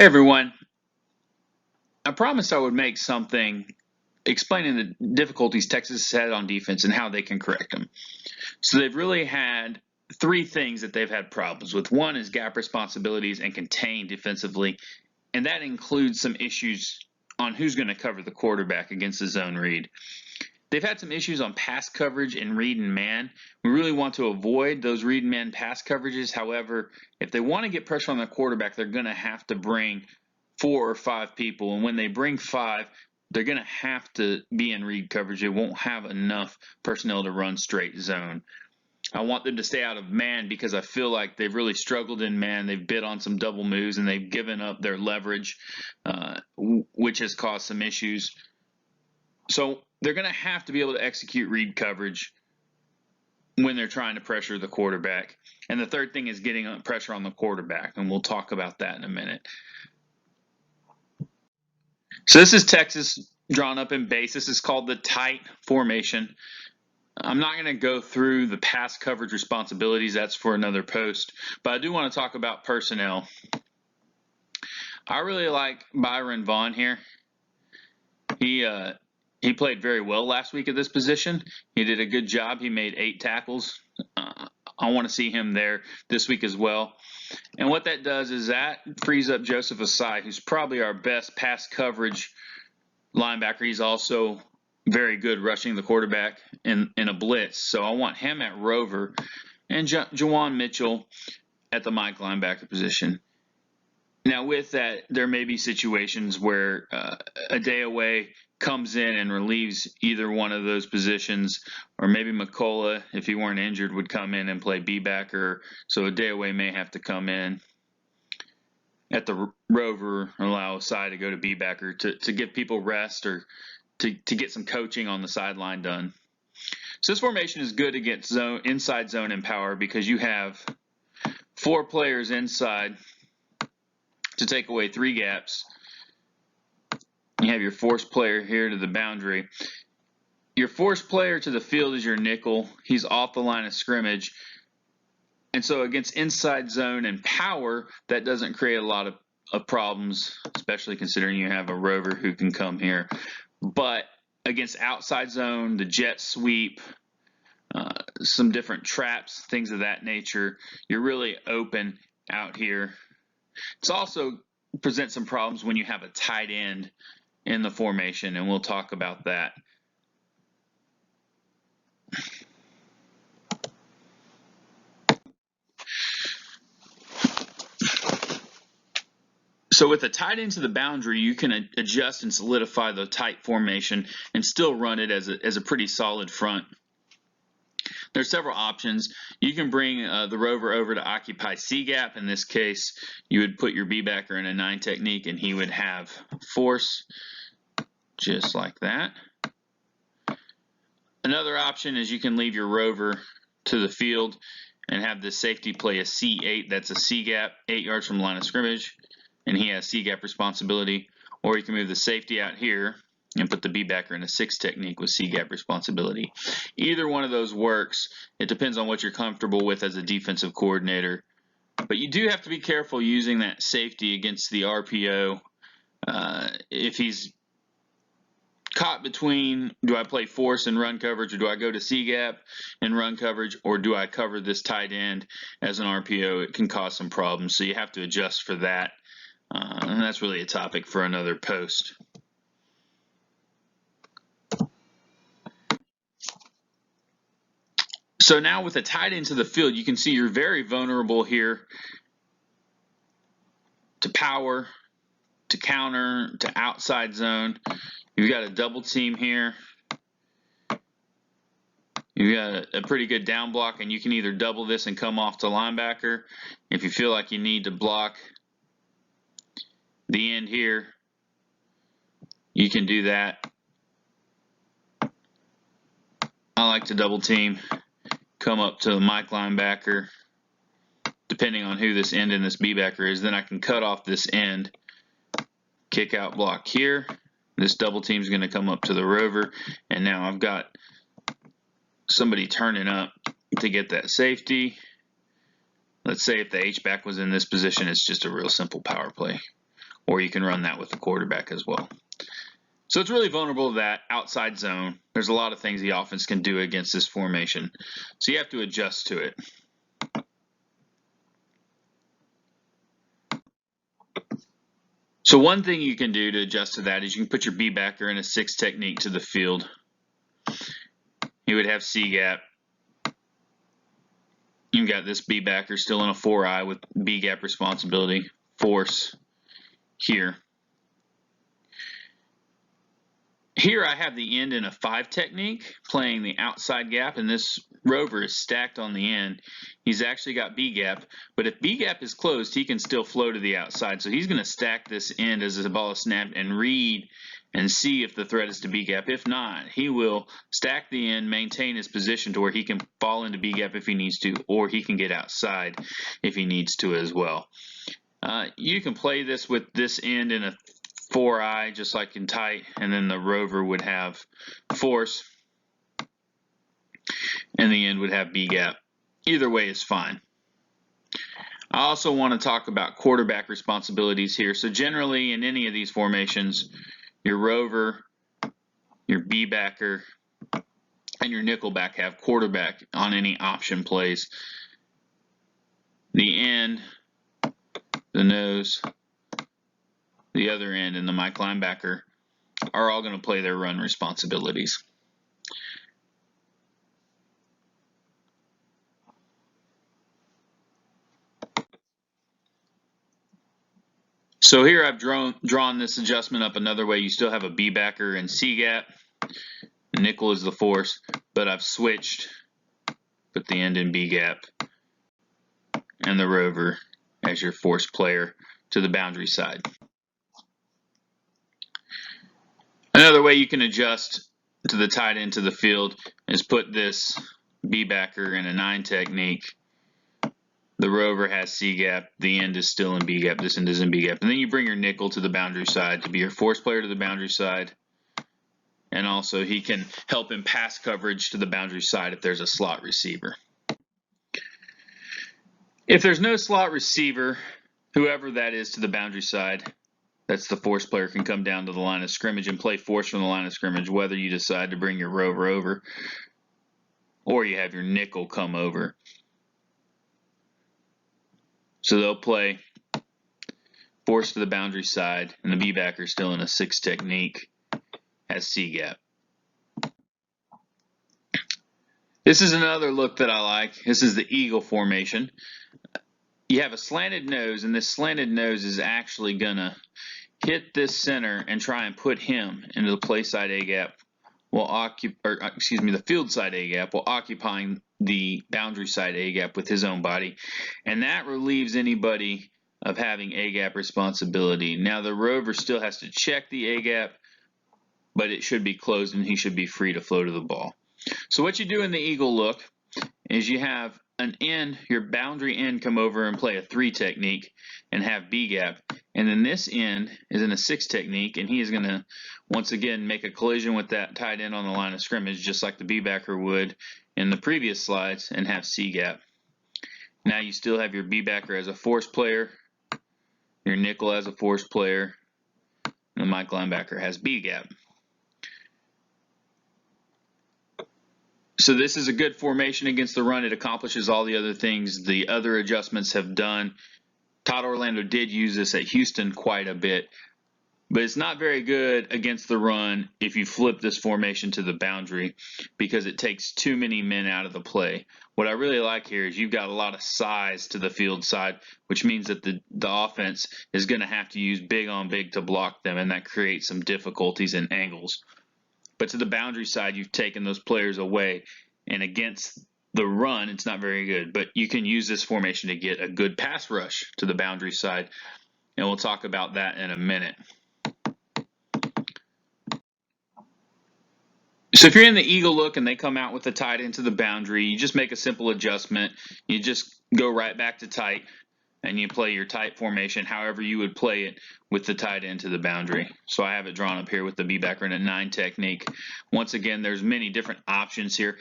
Hey everyone, I promised I would make something explaining the difficulties Texas has had on defense and how they can correct them. So they've really had three things that they've had problems with. One is gap responsibilities and contain defensively, and that includes some issues on who's going to cover the quarterback against the zone read. They've had some issues on pass coverage and read and man. We really want to avoid those read and man pass coverages. However, if they want to get pressure on the quarterback, they're going to have to bring 4 or 5 people. And when they bring 5, they're going to have to be in read coverage. They won't have enough personnel to run straight zone. I want them to stay out of man because I feel like they've really struggled in man. They've bid on some double moves and they've given up their leverage, which has caused some issues. So they're going to have to be able to execute read coverage when they're trying to pressure the quarterback. And the third thing is getting pressure on the quarterback, and we'll talk about that in a minute. So this is Texas drawn up in base. This is called the tight formation. I'm not going to go through the pass coverage responsibilities. That's for another post. But I do want to talk about personnel. I really like Byron Vaughn here. He played very well last week at this position. He did a good job. He made 8 tackles. I want to see him there this week as well. And what that does is that frees up Joseph Asai, who's probably our best pass coverage linebacker. He's also very good rushing the quarterback in a blitz. So I want him at Rover and Jawan Mitchell at the Mike linebacker position. Now with that, there may be situations where a day away comes in and relieves either one of those positions, or maybe McCullough, if he weren't injured, would come in and play B-backer. So a day away may have to come in at the Rover and allow Asai to go to B-backer to give people rest or to get some coaching on the sideline done. So this formation is good against inside zone and power because you have 4 players inside to take away 3 gaps. You have your force player here to the boundary. Your force player to the field is your nickel. He's off the line of scrimmage. And so against inside zone and power, that doesn't create a lot of problems, especially considering you have a Rover who can come here. But against outside zone, the jet sweep, some different traps, things of that nature, you're really open out here. It's also presents some problems when you have a tight end in the formation, and we'll talk about that. So with a tight end to the boundary, you can adjust and solidify the tight formation and still run it as a pretty solid front. There's several options. You can bring the Rover over to occupy C-gap. In this case, you would put your B-backer in a 9 technique, and he would have force just like that. Another option is you can leave your Rover to the field and have the safety play a C8. That's a C-gap, 8 yards from the line of scrimmage, and he has C-gap responsibility. Or you can move the safety out here and put the B-backer in a 6 technique with C-gap responsibility. Either one of those works. It depends on what you're comfortable with as a defensive coordinator. But you do have to be careful using that safety against the RPO. If he's caught between, do I play force and run coverage, or do I go to C-gap and run coverage, or do I cover this tight end as an RPO? It can cause some problems, so you have to adjust for that. And that's really a topic for another post. So now with a tight end to the field, you can see you're very vulnerable here to power, to counter, to outside zone. You've got a double team here. You've got a pretty good down block, and you can either double this and come off to linebacker. If you feel like you need to block the end here, you can do that. I like to double team, come up to the Mike linebacker, depending on who this end and this B-backer is. Then I can cut off this end, kick out block here. This double team is going to come up to the Rover, and now I've got somebody turning up to get that safety. Let's say if the H-back was in this position, it's just a real simple power play. or you can run that with the quarterback as well. So it's really vulnerable to that outside zone. There's a lot of things the offense can do against this formation. So you have to adjust to it. So one thing you can do to adjust to that is you can put your B backer in a 6 technique to the field. He would have C gap. You've got this B backer still in a 4-eye with B gap responsibility. Force here. Here I have the end in a 5 technique, playing the outside gap, and this rover is stacked on the end. He's actually got B gap, but if B gap is closed, he can still flow to the outside. So he's going to stack this end as the ball is snapped and read and see if the threat is to B gap. If not, he will stack the end, maintain his position to where he can fall into B gap if he needs to, or he can get outside if he needs to as well. You can play this with this end in a 4-eye, just like in tight, and then the rover would have force, and the end would have B gap. Either way is fine. I also want to talk about quarterback responsibilities here. So generally in any of these formations, your rover, your B backer, and your nickel back have quarterback on any option plays. The end, the nose, the other end, and the Mike linebacker are all going to play their run responsibilities. So here I've drawn this adjustment up another way. You still have a B backer and C gap. Nickel is the force, but I've switched, put the end in B gap, and the rover as your force player to the boundary side. Another way you can adjust to the tight end to the field is put this B backer in a 9 technique. The rover has C gap, the end is still in B gap, this end is in B gap. And then you bring your nickel to the boundary side to be your force player to the boundary side. And also he can help in pass coverage to the boundary side if there's a slot receiver. If there's no slot receiver, whoever that is to the boundary side, that's the force player, can come down to the line of scrimmage and play force from the line of scrimmage, whether you decide to bring your rover over or you have your nickel come over. So they'll play force to the boundary side, and the B backer still in a 6 technique, has C gap. This is another look that I like. This is the eagle formation. You have a slanted nose, and this slanted nose is actually going to hit this center and try and put him into the play side A gap, the field side A gap, while occupying the boundary side A gap with his own body, and that relieves anybody of having A gap responsibility. Now the rover still has to check the A gap, but it should be closed and he should be free to flow to the ball. So what you do in the eagle look is you have an end, your boundary end, come over and play a 3 technique and have B gap, and then this end is in a 6 technique, and he is going to once again make a collision with that tight end on the line of scrimmage, just like the B backer would in the previous slides, and have C gap. Now you still have your B backer as a force player, your nickel as a force player, and the Mike linebacker has B gap. So this is a good formation against the run. It accomplishes all the other things the other adjustments have done. Todd Orlando did use this at Houston quite a bit, but it's not very good against the run if you flip this formation to the boundary, because it takes too many men out of the play. What I really like here is you've got a lot of size to the field side, which means that the offense is going to have to use big on big to block them, and that creates some difficulties and angles. But to the boundary side, you've taken those players away, and against the run, it's not very good. But you can use this formation to get a good pass rush to the boundary side, and we'll talk about that in a minute. So if you're in the eagle look and they come out with the tight end to the boundary, you just make a simple adjustment. You just go right back to tight, and you play your tight formation however you would play it with the tight end to the boundary. So I have it drawn up here with the B backer in a 9 technique. Once again, there's many different options here.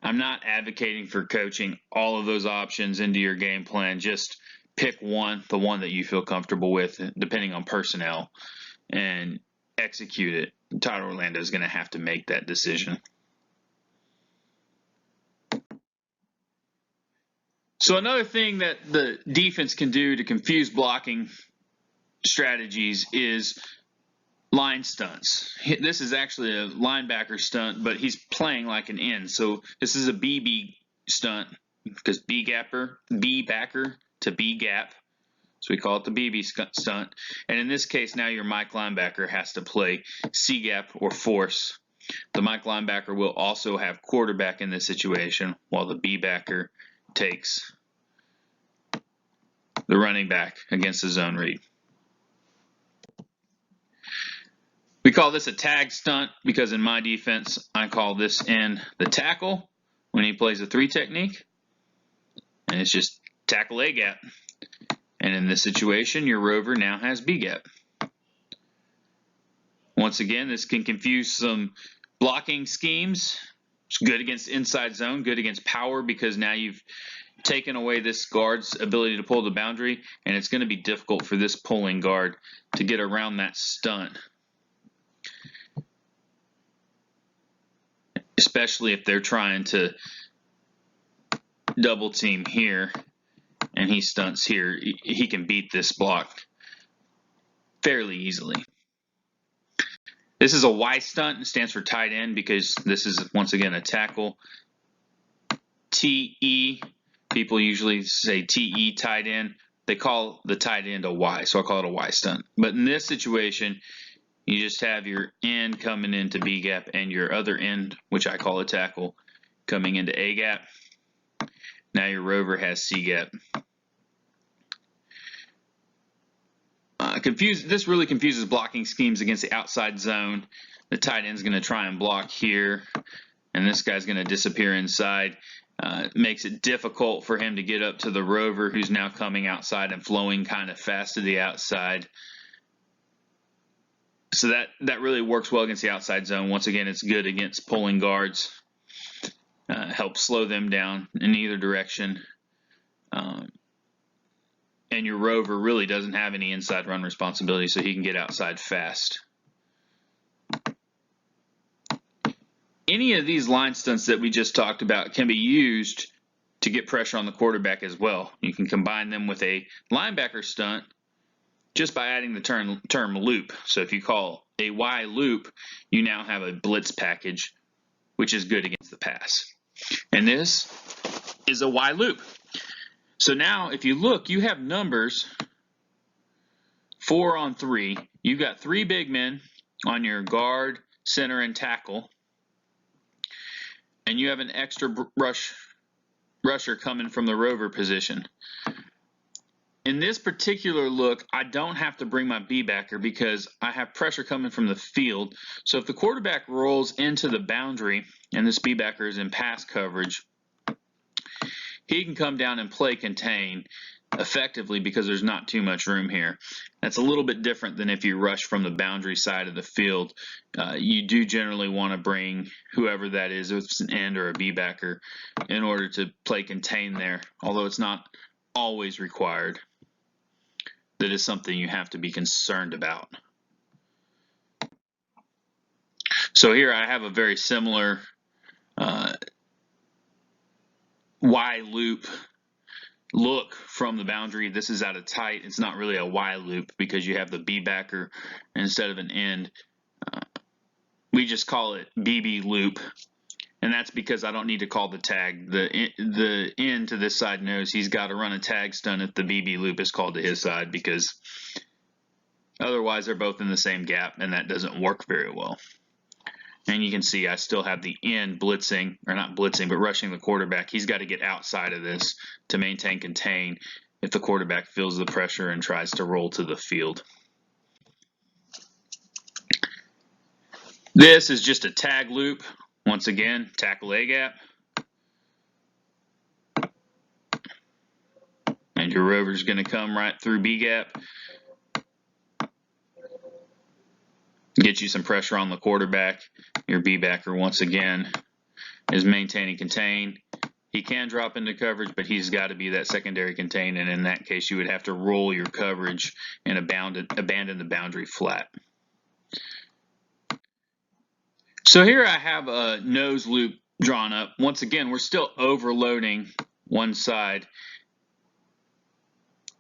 I'm not advocating for coaching all of those options into your game plan. Just pick one, the one that you feel comfortable with, depending on personnel, and execute it. Todd Orlando is going to have to make that decision. So another thing that the defense can do to confuse blocking strategies is line stunts. This is actually a linebacker stunt, but he's playing like an end. So this is a BB stunt because B backer to B gap. So we call it the BB stunt. And in this case, now your Mike linebacker has to play C gap or force. The Mike linebacker will also have quarterback in this situation, while the B backer takes the running back against the zone read. We call this a tag stunt because in my defense, I call this end the tackle when he plays a 3 technique. And it's just tackle A gap. And in this situation, your rover now has B gap. Once again, this can confuse some blocking schemes. It's good against inside zone, good against power, because now you've taken away this guard's ability to pull the boundary, and it's going to be difficult for this pulling guard to get around that stunt, especially if they're trying to double team here and he stunts here. He can beat this block fairly easily. This is a Y stunt. It stands for tight end because this is, once again, a tackle. TE, people usually say TE, tight end. They call the tight end a Y, so I call it a Y stunt. But in this situation, you just have your end coming into B gap and your other end, which I call a tackle, coming into A gap. Now your rover has C gap. This really confuses blocking schemes against the outside zone. The tight end's going to try and block here, and this guy's going to disappear inside. Makes it difficult for him to get up to the rover, who's now coming outside and flowing kind of fast to the outside. So that really works well against the outside zone. Once again, it's good against pulling guards. Helps slow them down in either direction. And your rover really doesn't have any inside run responsibility, so he can get outside fast. Any of these line stunts that we just talked about can be used to get pressure on the quarterback as well. You can combine them with a linebacker stunt just by adding the term loop. So if you call a Y loop, you now have a blitz package, which is good against the pass. And this is a Y loop. So now if you look, you have numbers 4 on 3. You've got 3 big men on your guard, center, and tackle. And you have an extra rusher coming from the rover position. In this particular look, I don't have to bring my B backer because I have pressure coming from the field. So if the quarterback rolls into the boundary and this B backer is in pass coverage, he can come down and play contain effectively because there's not too much room here. That's a little bit different than if you rush from the boundary side of the field. You do generally want to bring whoever that is, if it's an end or a B backer, in order to play contain there, although it's not always required. That is something you have to be concerned about. So here I have a very similar Y loop look from the boundary. This is out of tight. It's not really a Y loop because you have the B backer instead of an end. We just call it BB loop, and that's because I don't need to call the tag. The end to this side knows he's got to run a tag stunt if the BB loop is called to his side, because otherwise they're both in the same gap, and that doesn't work very well. And you can see I still have the end blitzing, or not blitzing, but rushing the quarterback. He's got to get outside of this to maintain contain if the quarterback feels the pressure and tries to roll to the field. This is just a tag loop. Once again, tackle A gap. And your rover's going to come right through B gap. Get you some pressure on the quarterback. Your B backer, once again, is maintaining contain. He can drop into coverage, but he's got to be that secondary contain, and in that case, you would have to roll your coverage and abandon the boundary flat. So here I have a nose loop drawn up. Once again, we're still overloading one side.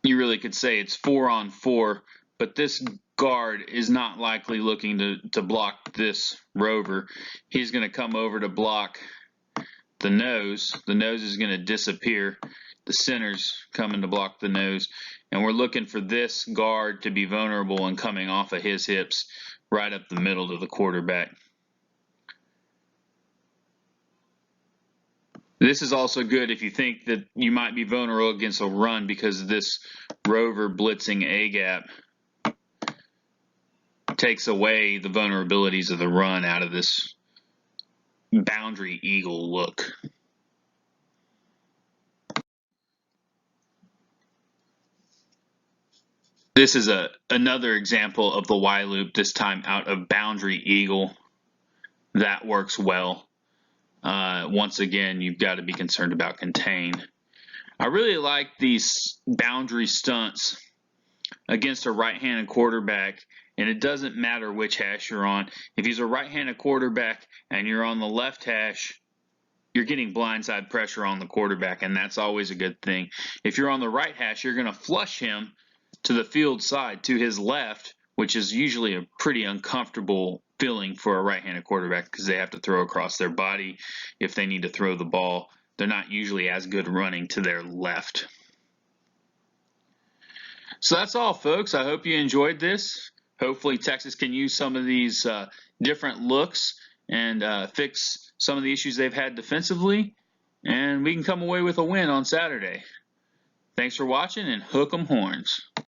You really could say it's 4-on-4, but this guard is not likely looking to block this rover. He's going to come over to block the nose. The nose is going to disappear. The center's coming to block the nose. And we're looking for this guard to be vulnerable and coming off of his hips right up the middle to the quarterback. This is also good if you think that you might be vulnerable against a run, because this rover blitzing A-gap takes away the vulnerabilities of the run out of this boundary eagle look. This is another example of the Y loop, this time out of boundary eagle. That works well. Once again, you've got to be concerned about contain. I really like these boundary stunts against a right-handed quarterback, and it doesn't matter which hash you're on. If he's a right-handed quarterback and you're on the left hash, you're getting blindside pressure on the quarterback, and that's always a good thing. If you're on the right hash, you're going to flush him to the field side, to his left, which is usually a pretty uncomfortable feeling for a right-handed quarterback because they have to throw across their body if they need to throw the ball. They're not usually as good running to their left. So that's all, folks. I hope you enjoyed this. Hopefully Texas can use some of these different looks and fix some of the issues they've had defensively, and we can come away with a win on Saturday. Thanks for watching, and hook 'em horns.